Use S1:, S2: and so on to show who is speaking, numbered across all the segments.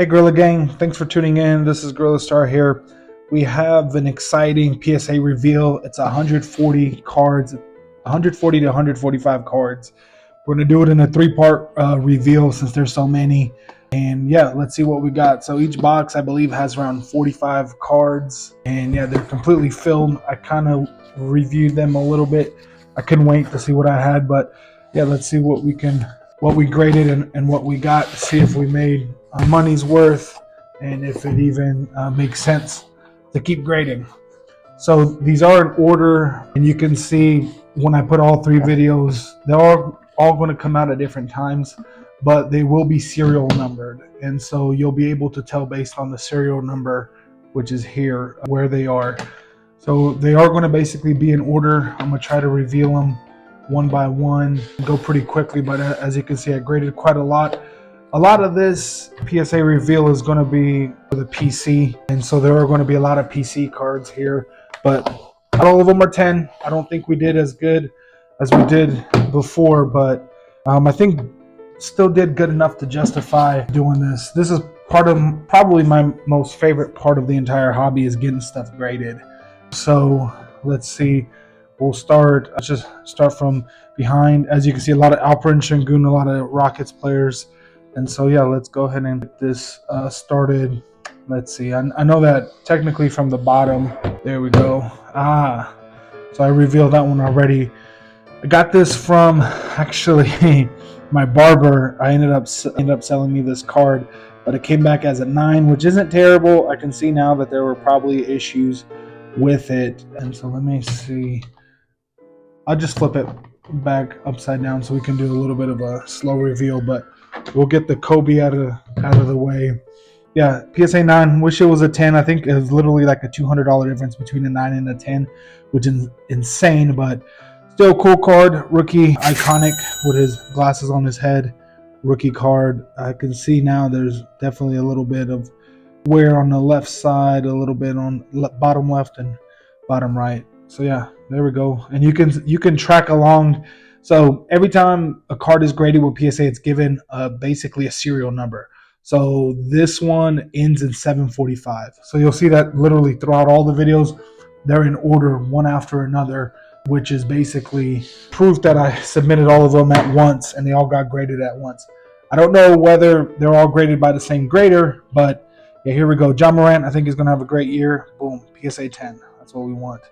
S1: Hey Gorilla Gang, thanks for tuning in. This is Gorilla Star here. We have an exciting PSA reveal. It's 140 cards, 140 to 145 cards. We're going to do it in a three-part reveal since there's so many. And yeah, let's see what we got. So each box, I believe, has around 45 cards. And yeah, they're completely filled. I kind of reviewed them a little bit. I couldn't wait to see what I had. But yeah, let's see what we graded and what we got. See if we made our money's worth and if it even makes sense to keep grading. So these are in order, and you can see when I put all three videos, they're all going to come out at different times, but they will be serial numbered, and so you'll be able to tell based on the serial number, which is here, where they are. So they are going to basically be in order. I'm going to try to reveal them one by one, go pretty quickly, but as you can see, I graded quite a lot. A lot of this PSA reveal is going to be for the PC, and so there are going to be a lot of PC cards here, but not all of them are 10. I don't think we did as good as we did before, but I think still did good enough to justify doing this. This is part of probably my most favorite part of the entire hobby, is getting stuff graded. So let's see. Let's just start from behind. As you can see, a lot of Alperen Sengun, a lot of Rockets players. And so yeah, let's go ahead and get this started. Let's see. I know that technically from the bottom. There we go. So I revealed that one already. I got this from actually my barber. I ended up selling me this card, but it came back as a 9, which isn't terrible. I can see now that there were probably issues with it, and so let me see. I'll just flip it back upside down so we can do a little bit of a slow reveal, but we'll get the Kobe out of the way. Yeah, PSA 9. Wish it was a 10. I think it was literally like a $200 difference between a 9 and a 10, which is insane, but still a cool card. Rookie, iconic with his glasses on his head. Rookie card. I can see now there's definitely a little bit of wear on the left side, a little bit on bottom left and bottom right. So yeah, there we go. And you can track along. So every time a card is graded with PSA, it's given basically a serial number. So this one ends in 745. So you'll see that literally throughout all the videos, they're in order one after another, which is basically proof that I submitted all of them at once and they all got graded at once. I don't know whether they're all graded by the same grader, but yeah, here we go. John Morant, I think he's going to have a great year. Boom, PSA 10. That's what we want.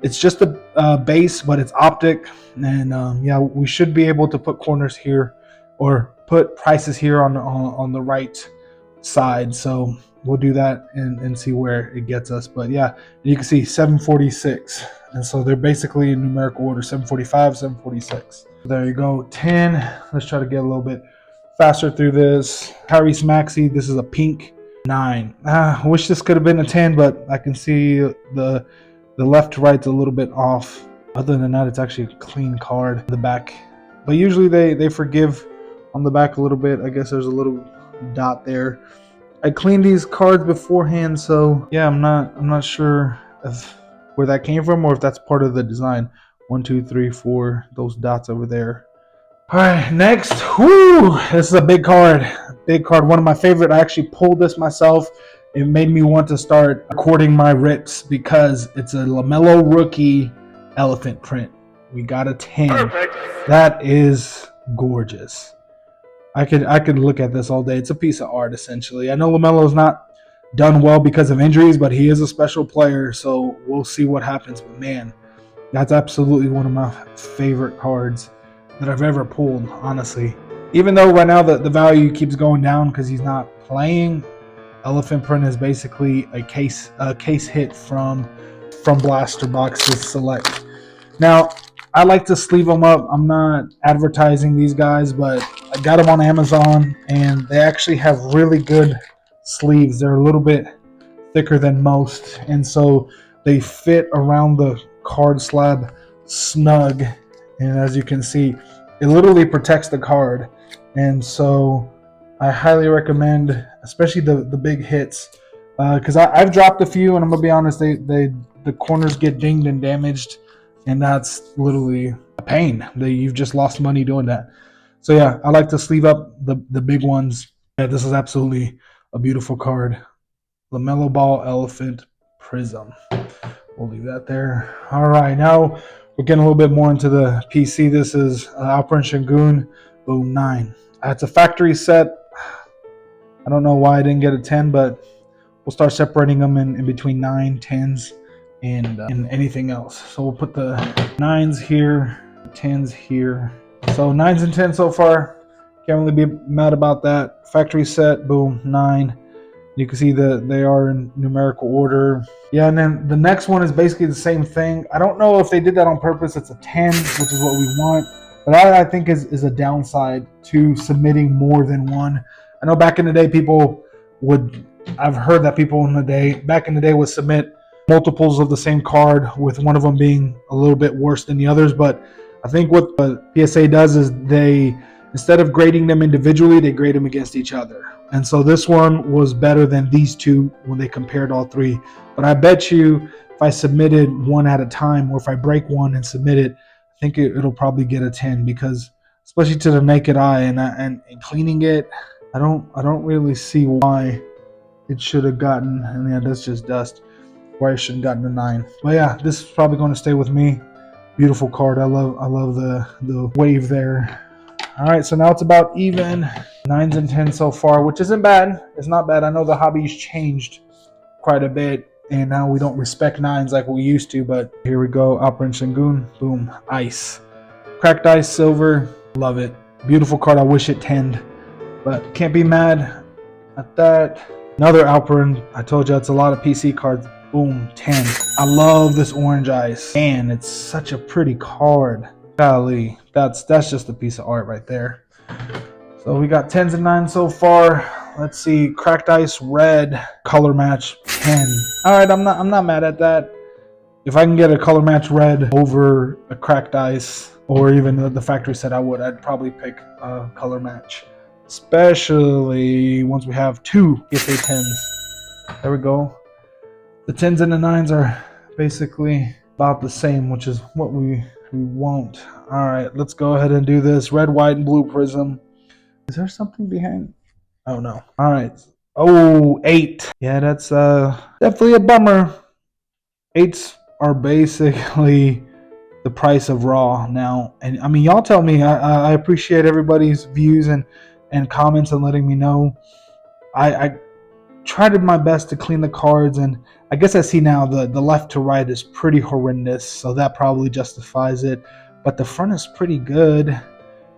S1: It's just a base, but it's optic. And yeah, we should be able to put corners here or put prices here on the right side. So we'll do that and see where it gets us. But yeah, you can see 746. And so they're basically in numerical order, 745, 746. There you go, 10. Let's try to get a little bit faster through this. Tyrese Maxey, this is a pink. 9. I wish this could have been a 10, but I can see the left to right's a little bit off. Other than that, it's actually a clean card. The back, but usually they forgive on the back a little bit. I guess there's a little dot there. I cleaned these cards beforehand, so yeah, I'm not sure where that came from or if that's part of the design. 1, 2, 3, 4. Those dots over there. All right, next. Whoo! This is a big card. Big card. One of my favorite. I actually pulled this myself. It made me want to start recording my rips because it's a LaMelo rookie elephant print. We got a 10. Perfect. That is gorgeous. I could look at this all day. It's a piece of art essentially. I know LaMelo's not done well because of injuries, but he is a special player, so we'll see what happens. But man, that's absolutely one of my favorite cards that I've ever pulled, honestly. Even though right now the value keeps going down because he's not playing, elephant print is basically a case hit from Blaster Boxes Select. Now, I like to sleeve them up. I'm not advertising these guys, but I got them on Amazon, and they actually have really good sleeves. They're a little bit thicker than most, and so they fit around the card slab snug. And as you can see, it literally protects the card. And so I highly recommend, especially the big hits, because I've dropped a few, and I'm gonna be honest, the corners get dinged and damaged, and that's literally a pain. You've just lost money doing that. So yeah, I like to sleeve up the big ones. Yeah, this is absolutely a beautiful card. LaMelo Ball Elephant Prism. We'll leave that there. All right, now we're getting a little bit more into the PC. This is Alperen Sengun, boom, 9. It's a factory set. I don't know why I didn't get a 10, but we'll start separating them in between 9, 10s, and anything else. So we'll put the 9s here, 10s here. So 9s and 10s so far. Can't really be mad about that. Factory set, boom, 9. You can see that they are in numerical order. Yeah, and then the next one is basically the same thing. I don't know if they did that on purpose. It's a 10, which is what we want. But that, I think, is a downside to submitting more than one. I know back in the day, I've heard that people back in the day would submit multiples of the same card, with one of them being a little bit worse than the others. But I think what the PSA does is instead of grading them individually, they grade them against each other. And so this one was better than these two when they compared all three. But I bet you if I submitted one at a time, or if I break one and submit it, I think it'll probably get a 10, because especially to the naked eye and cleaning it, I don't really see why it should have gotten, and yeah, that's just dust, why it shouldn't have gotten a 9. But yeah, this is probably going to stay with me. Beautiful card. I love the wave there. All right, so now it's about even. 9s and 10s so far, which isn't bad. It's not bad. I know the hobby's changed quite a bit, and now we don't respect 9s like we used to, but here we go. Alperen Sengun, boom, ice. Cracked ice, silver, love it. Beautiful card. I wish it 10'd, but can't be mad at that. Another Alperen. I told you it's a lot of PC cards. Boom, 10. I love this orange ice, and it's such a pretty card. Golly, that's just a piece of art right there. So we got 10s and 9s so far. Let's see, cracked ice red, color match 10. All right, I'm not mad at that. If I can get a color match red over a cracked ice, or even the factory set, I'd probably pick a color match, especially once we have two PSA 10s. There we go. The 10s and the 9s are basically about the same, which is what we want. All right, let's go ahead and do this. Red, white, and blue prism. Is there something behind? Oh, no. All right. Oh, 8. Yeah, that's definitely a bummer. 8s are basically the price of raw now. And I mean, y'all tell me. I appreciate everybody's views and comments and letting me know. I tried my best to clean the cards, and I guess I see now the left to right is pretty horrendous, so that probably justifies it. But the front is pretty good.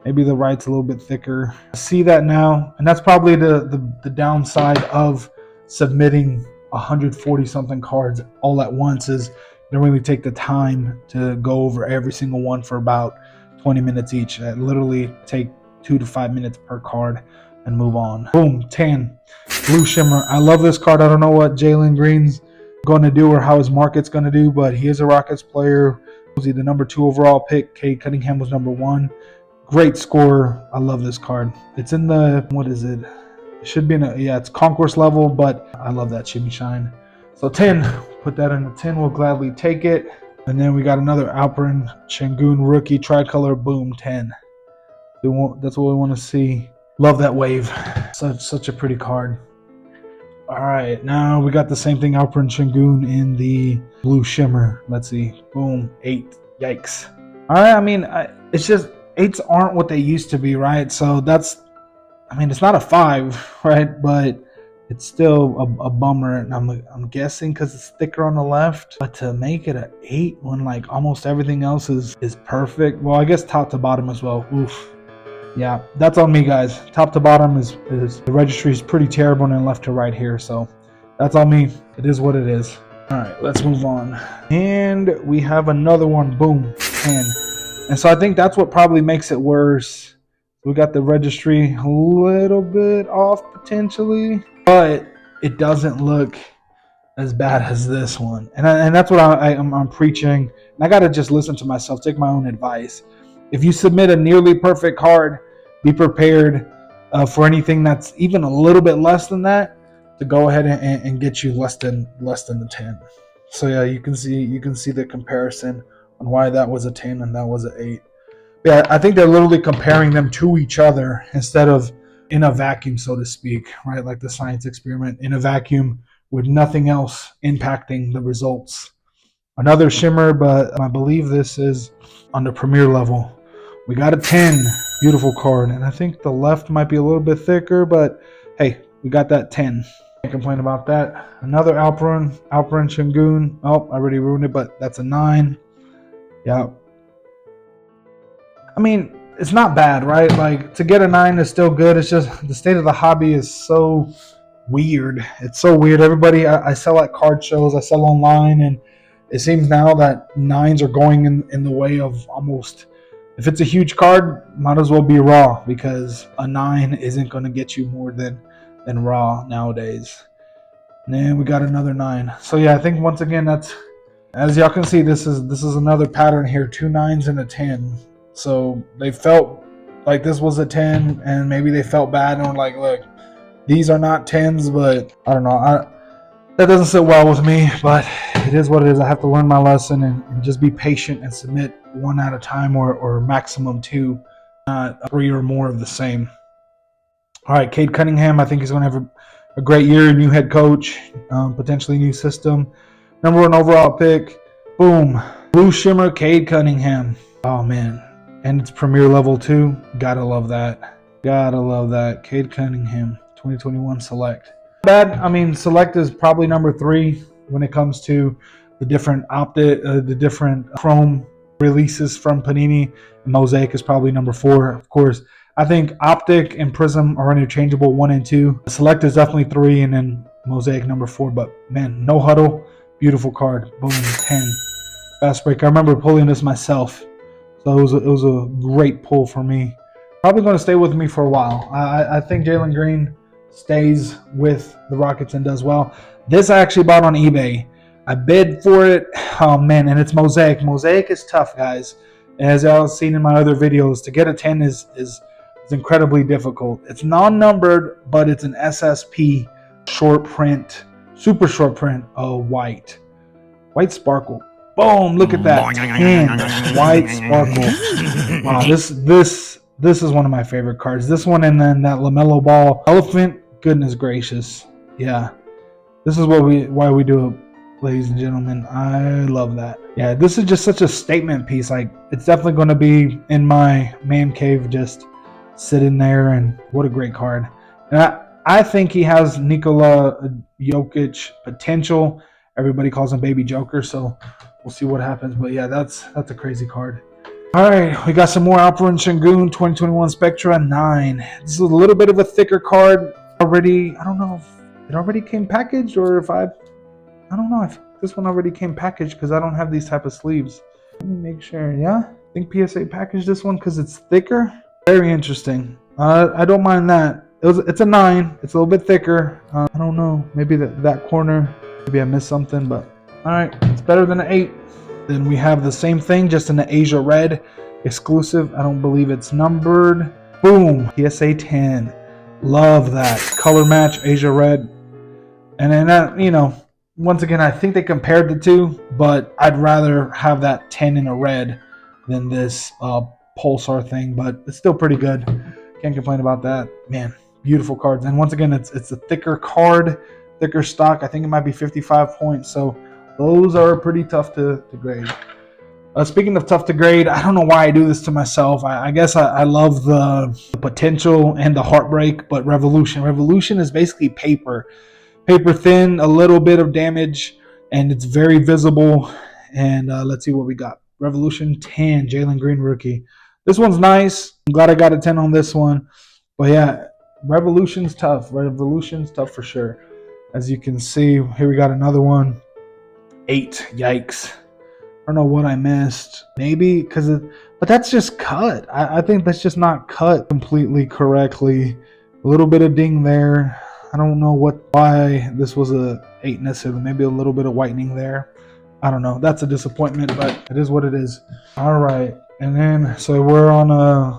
S1: Maybe the right's a little bit thicker. I see that now, and that's probably the downside of submitting 140 something cards all at once, is you don't really take the time to go over every single one for about 20 minutes each. I literally take 2 to 5 minutes per card and move on. Boom, 10. Blue Shimmer. I love this card. I don't know what Jalen Green's going to do or how his market's going to do, but he is a Rockets player. Was he the number 2 overall pick? Cade Cunningham was number 1. Great scorer. I love this card. It's in the, what is it? It should be in a, yeah, it's concourse level, but I love that shimmy shine. So 10, put that in the 10. We'll gladly take it. And then we got another Alperen Sengun rookie tricolor, boom, 10. That's what we want to see. Love that wave. Such a pretty card. All right, now we got the same thing, Alperen Sengun in the blue shimmer. Let's see, boom, 8. Yikes. All right, I mean, it's just 8s aren't what they used to be, right? So that's, I mean, it's not a 5, right? But it's still a bummer. And I'm guessing because it's thicker on the left. But to make it an 8 when like almost everything else is perfect. Well, I guess top to bottom as well. Oof. Yeah, that's on me, guys. Top to bottom is the registry is pretty terrible, and then left to right here. So that's on me. It is what it is. All right, let's move on. And we have another one. Boom, 10. And so I think that's what probably makes it worse. We got the registry a little bit off potentially, but it doesn't look as bad as this one. And that's what I'm preaching. And I got to just listen to myself, take my own advice. If you submit a nearly perfect card, be prepared for anything that's even a little bit less than that to go ahead and get you less than the 10. So yeah, you can see the comparison on why that was a 10 and that was an 8. Yeah, I think they're literally comparing them to each other instead of in a vacuum, so to speak, right? Like the science experiment in a vacuum with nothing else impacting the results. Another shimmer, but I believe this is on the premier level. We got a 10, beautiful card, and I think the left might be a little bit thicker, but hey, we got that 10. Can't complain about that. Another Alperen Sengun. Oh, I already ruined it, but that's a 9. Yeah. I mean, it's not bad, right? Like, to get a 9 is still good. It's just the state of the hobby is so weird. It's so weird. Everybody, I sell at card shows, I sell online, and it seems now that 9s are going in the way of almost, if it's a huge card, might as well be raw, because a 9 isn't going to get you more than raw nowadays. And then we got another 9. So yeah, I think once again, that's, as y'all can see, this is another pattern here. 2 9s and a 10. So they felt like this was a 10, and maybe they felt bad and were like, look, these are not 10s, but I don't know. That doesn't sit well with me, but it is what it is. I have to learn my lesson and just be patient and submit one at a time, or maximum 2, not 3 or more of the same. All right, Cade Cunningham, I think he's going to have a great year. New head coach, potentially new system. Number 1 overall pick. Boom. Blue shimmer, Cade Cunningham. Oh, man. And it's premier level too. Gotta love that. Gotta love that. Cade Cunningham, 2021 select. Bad. I mean, select is probably number 3 when it comes to the different the different chrome releases from Panini. Mosaic is probably number 4, of course. I think Optic and Prism are interchangeable, 1 and 2. Select is definitely 3, and then Mosaic number 4. But man, no huddle, beautiful card. Boom, 10. Fast break. I remember pulling this myself, so it was a great pull for me. Probably going to stay with me for a while. I think Jalen Green stays with the Rockets and does well. This I actually bought on eBay. I bid for it. Oh man, and it's Mosaic. Mosaic is tough, guys. As I've seen in my other videos, to get a 10 is incredibly difficult. It's non-numbered, but it's an SSP short print, super short print of white sparkle. Boom! Look at that, 10 white sparkle. Wow, this is one of my favorite cards. This one, and then that LaMelo Ball elephant. Goodness gracious, yeah. This is why we do it, ladies and gentlemen. I love that. Yeah, this is just such a statement piece. Like, it's definitely going to be in my man cave, just sitting there. And what a great card. And I think he has Nikola Jokic potential. Everybody calls him Baby Joker, so we'll see what happens. But yeah, that's a crazy card. All right, we got some more Alperen Sengun 2021 Spectra 9. This is a little bit of a thicker card already. I don't know if it already came packaged, or if I don't know if this one already came packaged, because I don't have these type of sleeves. Let me make sure. Yeah, I think PSA packaged this one because it's thicker. Very interesting. I don't mind that. It's a 9. It's a little bit thicker. I don't know. Maybe that corner. Maybe I missed something, but all right. It's better than an 8. Then we have the same thing, just in the Asia Red exclusive. I don't believe it's numbered. Boom. PSA 10. Love that. Color match, Asia Red. And then, once again, I think they compared the two, but I'd rather have that 10 in a red than this Pulsar thing, but it's still pretty good. Can't complain about that. Man, beautiful cards. And once again, it's a thicker card, thicker stock. I think it might be 55 points, so those are pretty tough to grade. Speaking of tough to grade, I don't know why I do this to myself. I guess I love the potential and the heartbreak, but Revolution is basically paper thin, a little bit of damage, and it's very visible. And let's see what we got. Revolution 10, Jalen Green rookie. This one's nice. I'm glad I got a 10 on this one. But yeah, Revolution's tough. Revolution's tough for sure. As you can see, here we got another one. 8. Yikes. I don't know what I missed. Maybe because but that's just cut. I think that's just not cut completely correctly. A little bit of ding there. I don't know why this was a 8 necessarily. Maybe a little bit of whitening there. I don't know. That's a disappointment, but it is what it is. All right. And then, so we're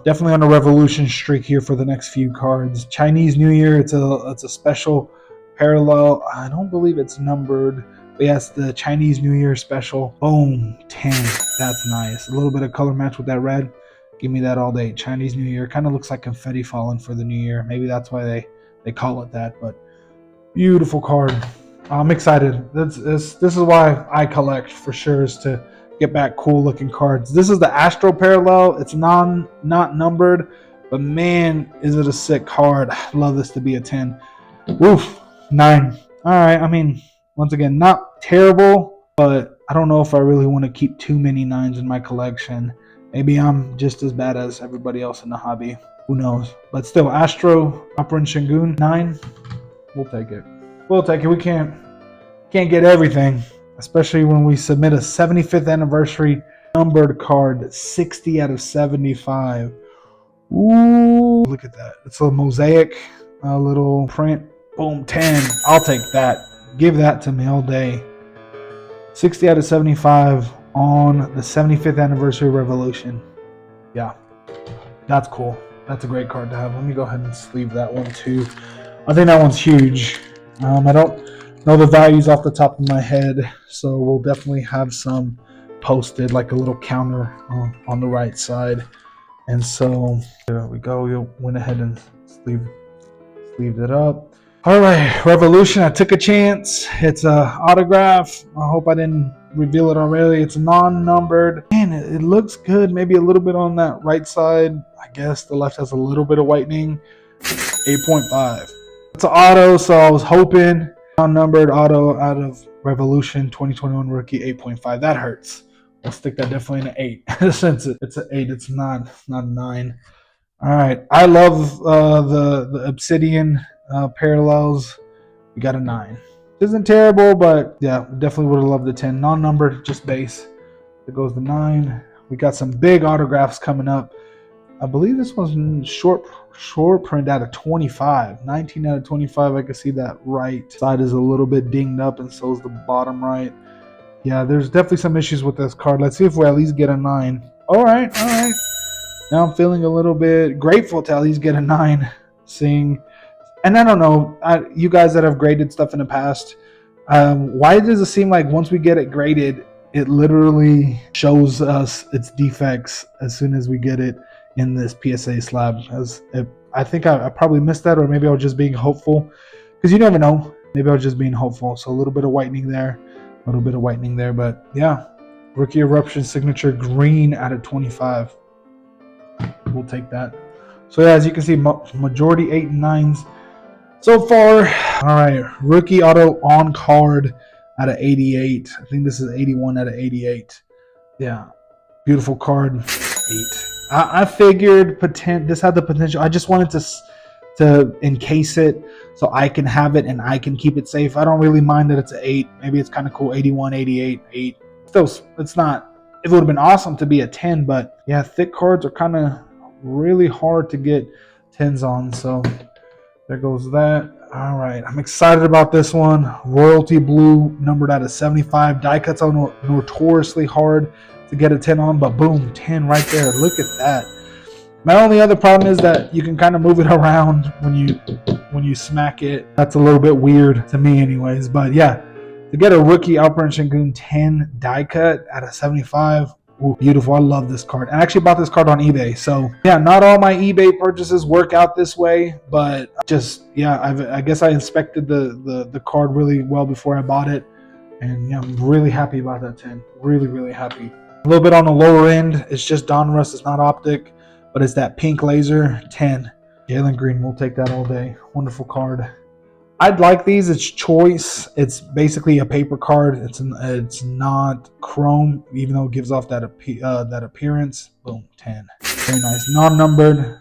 S1: definitely on a Revolution streak here for the next few cards. Chinese New Year. It's a special parallel. I don't believe it's numbered. But yes, the Chinese New Year special. Boom, 10. That's nice. A little bit of color match with that red. Give me that all day. Chinese New Year kind of looks like confetti falling for the New Year. Maybe that's why they call it that. But beautiful card. I'm excited. This is why I collect for sure, is to get back cool looking cards. This is the Astro parallel. It's not numbered, but man, is it a sick card. I love this to be a 10. Woof, 9. All right. I mean, once again, not terrible, but I don't know if I really want to keep too many 9s in my collection. Maybe I'm just as bad as everybody else in the hobby. Who knows? But still, Astro, Alperen Sengun, 9. We'll take it. We'll take it. We can't get everything, especially when we submit a 75th anniversary numbered card, 60 out of 75. Ooh, look at that. It's a mosaic, a little print. Boom, 10. I'll take that. Give that to me all day. 60 out of 75 on the 75th anniversary Revolution. Yeah, that's cool. That's a great card to have. Let me go ahead and sleeve that one too. I think that one's huge. I don't know the values off the top of my head, so we'll definitely have some posted, like a little counter on the right side. And so there we go. We went ahead and sleeved it up. All right, Revolution. I took a chance. It's a autograph. I hope I didn't reveal it already. It's non-numbered. Man, it looks good. Maybe a little bit on that right side. I guess the left has a little bit of whitening. 8.5. It's an auto, so I was hoping non-numbered auto out of Revolution 2021 rookie 8.5. That hurts. I'll stick that definitely in an 8. Since it's an 8, it's not a 9. All right, I love the Obsidian parallels. We got a 9. Isn't terrible, but yeah, definitely would have loved the 10. Non-numbered, just base. It goes to 9. We got some big autographs coming up. I believe this one's short print out of 25. 19 out of 25. I can see that right side is a little bit dinged up, and so is the bottom right. Yeah, there's definitely some issues with this card. Let's see if we at least get a 9. All right. Now I'm feeling a little bit grateful to at least get a 9. And I don't know, you guys that have graded stuff in the past, why does it seem like once we get it graded, it literally shows us its defects as soon as we get it in this PSA slab? I think I probably missed that, or maybe I was just being hopeful, because you never know. Maybe I was just being hopeful. So a little bit of whitening there, but yeah, Rookie Eruption signature green out of 25. We'll take that. So yeah, as you can see, majority 8 and 9s so far. All right, rookie auto on card out of 88. I think this is 81 out of 88. Yeah, beautiful card. 8. I figured this had the potential. I just wanted to encase it so I can have it and I can keep it safe. I don't really mind that it's an 8. Maybe it's kind of cool. 81, 88, 8. Still, it's not. It would have been awesome to be a 10, but yeah, thick cards are kind of really hard to get 10s on. So there goes that. All right, I'm excited about this one. Royalty Blue, numbered out of 75. Die cuts are notoriously hard to get a 10 on, but boom, 10 right there. Look at that. My only other problem is that you can kind of move it around when you smack it. That's a little bit weird to me anyways, but yeah, to get a rookie Alperen Sengun 10 die cut out of 75. Ooh, beautiful. I love this card. I actually bought this card on eBay. So yeah, not all my eBay purchases work out this way, but just, yeah, I guess I inspected the card really well before I bought it. And yeah, I'm really happy about that 10. Really, really happy. A little bit on the lower end. It's just Donruss. It's not optic, but it's that pink laser 10. Jalen Green, we'll take that all day. Wonderful card. I'd like these. It's choice. It's basically a paper card. It's not chrome, even though it gives off that appearance. Boom, 10. Very nice. Non-numbered.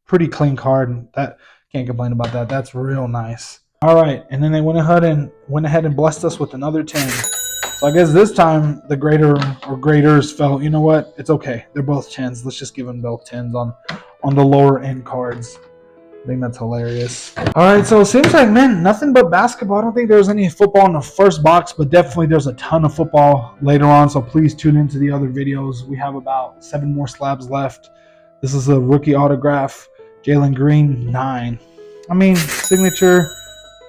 S1: Pretty clean card. That can't complain about that. That's real nice. All right, and then they went ahead and blessed us with another 10. So I guess this time the grader or graders felt, you know what? It's okay. They're both 10s. Let's just give them both 10s on the lower end cards. I think that's hilarious. All right, so it seems like, man, nothing but basketball. I don't think there's any football in the first box, but definitely there's a ton of football later on, so please tune into the other videos. We have about 7 more slabs left. This is a rookie autograph. Jalen Green, 9. I mean, signature,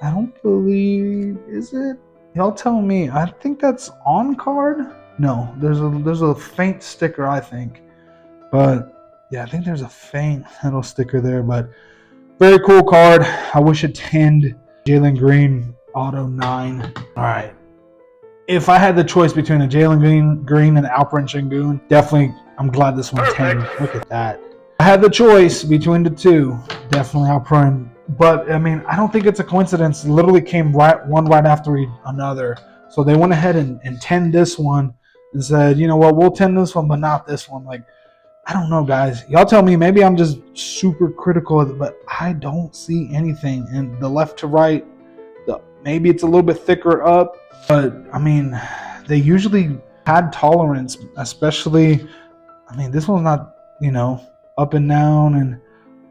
S1: I don't believe, is it? Y'all tell me. I think that's on card. No, there's a faint sticker, I think. But Yeah, I think there's a faint little sticker there, but very cool card. I wish it 10'd. Jalen Green, auto 9. All right. If I had the choice between a Jalen Green and Alperen Sengun, definitely I'm glad this one 10. Look at that. I had the choice between the two. Definitely Alperen. But, I mean, I don't think it's a coincidence. It literally came one right after another. So they went ahead and 10 this one and said, you know what, we'll 10 this one, but not this one. Like, I don't know, guys. Y'all tell me. Maybe I'm just super critical of it, but I don't see anything. And the left to right, maybe it's a little bit thicker up. But, I mean, they usually had tolerance, especially, I mean, this one's not, you know, up and down and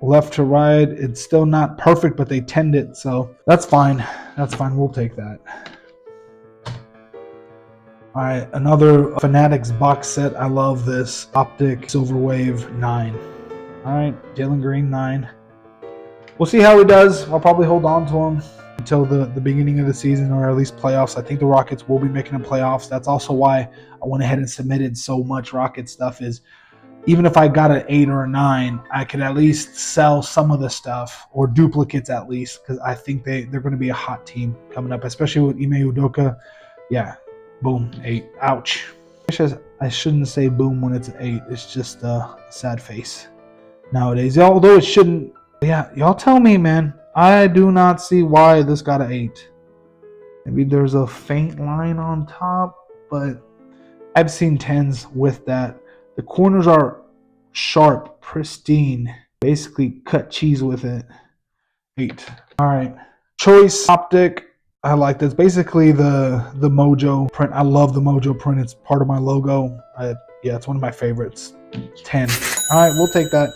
S1: left to right. It's still not perfect, but they tend it. So that's fine. That's fine. We'll take that. All right, another Fanatics box set. I love this. Optic Silver Wave 9. All right, Jalen Green 9. We'll see how he does. I'll probably hold on to him until the beginning of the season, or at least playoffs. I think the Rockets will be making the playoffs. That's also why I went ahead and submitted so much Rocket stuff. Is even if I got an 8 or a 9, I could at least sell some of the stuff, or duplicates at least, because I think they're going to be a hot team coming up, especially with Ime Udoka. Yeah. Boom, 8. Ouch. I shouldn't say boom when it's an 8. It's just a sad face nowadays. Although it shouldn't. Yeah, y'all tell me, man. I do not see why this got an 8. Maybe there's a faint line on top, but I've seen 10s with that. The corners are sharp, pristine. Basically cut cheese with it. 8. All right. Choice Optic. I like this. Basically the Mojo print. I love the Mojo print. It's part of my logo. Yeah, it's one of my favorites. 10. All right, we'll take that.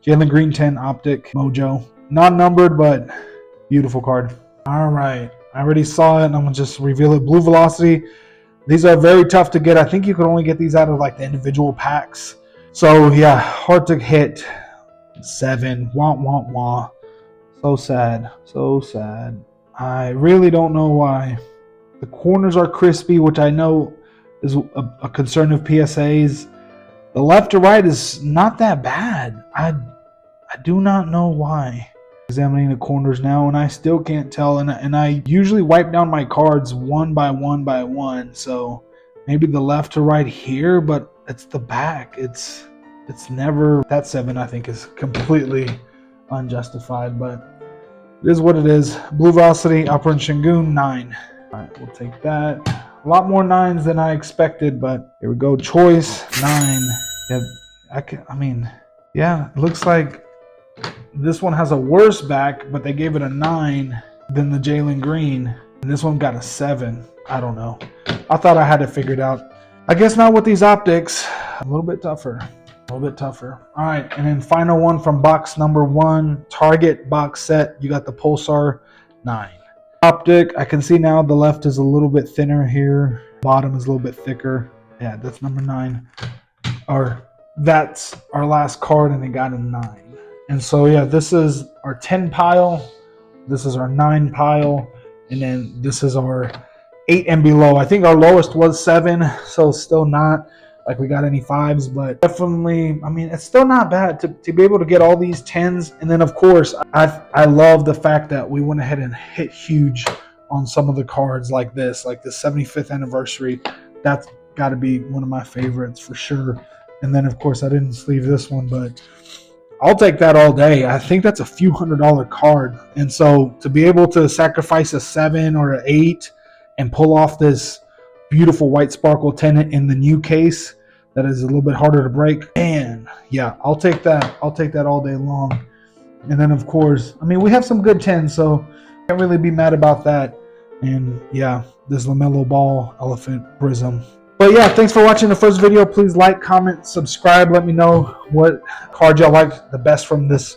S1: Jalen Green 10 Optic Mojo. Not numbered, but beautiful card. All right. I already saw it, and I'm going to just reveal it. Blue Velocity. These are very tough to get. I think you could only get these out of like the individual packs. So, yeah, hard to hit. 7. Wah, wah, wah. So sad. So sad. I really don't know why. The corners are crispy, which I know is a concern of PSAs. The left to right is not that bad. I do not know why. Examining the corners now, and I still can't tell. And I usually wipe down my cards one by one. So maybe the left to right here, but it's the back. It's never. That 7 I think is completely unjustified, but it is what it is. Blue Velocity, Alperen Sengun 9. All right, we'll take that. A lot more 9s than I expected, but here we go. Choice 9. Yeah, I mean, yeah, it looks like this one has a worse back, but they gave it a 9 than the Jalen Green. And this one got a 7. I don't know. I thought I had it figured out. I guess not with these optics. A little bit tougher. A little bit tougher. All right, and then final one from box number 1, Target box set. You got the Pulsar 9. Optic, I can see now the left is a little bit thinner here. Bottom is a little bit thicker. Yeah, that's number 9. Or that's our last card, and it got a 9. And so, yeah, this is our 10 pile. This is our 9 pile. And then this is our 8 and below. I think our lowest was 7, so still not like we got any 5s, but definitely, I mean, it's still not bad to be able to get all these 10s. And then, of course, I love the fact that we went ahead and hit huge on some of the cards like this, like the 75th anniversary. That's got to be one of my favorites for sure. And then, of course, I didn't sleeve this one, but I'll take that all day. I think that's a few $100 card. And so to be able to sacrifice a 7 or an 8 and pull off this beautiful white sparkle 10 in the new case that is a little bit harder to break, and yeah, I'll take that. I'll take that all day long. And then, of course, I mean, we have some good 10s, so can't really be mad about that. And yeah, this LaMelo Ball Elephant Prism. But yeah, thanks for watching the first video. Please like, comment, subscribe. Let me know what card y'all liked the best from this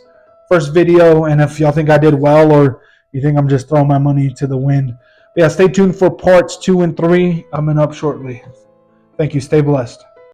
S1: first video, and if y'all think I did well, or you think I'm just throwing my money to the wind. But yeah, stay tuned for parts 2 and 3 coming up shortly. Thank you. Stay blessed.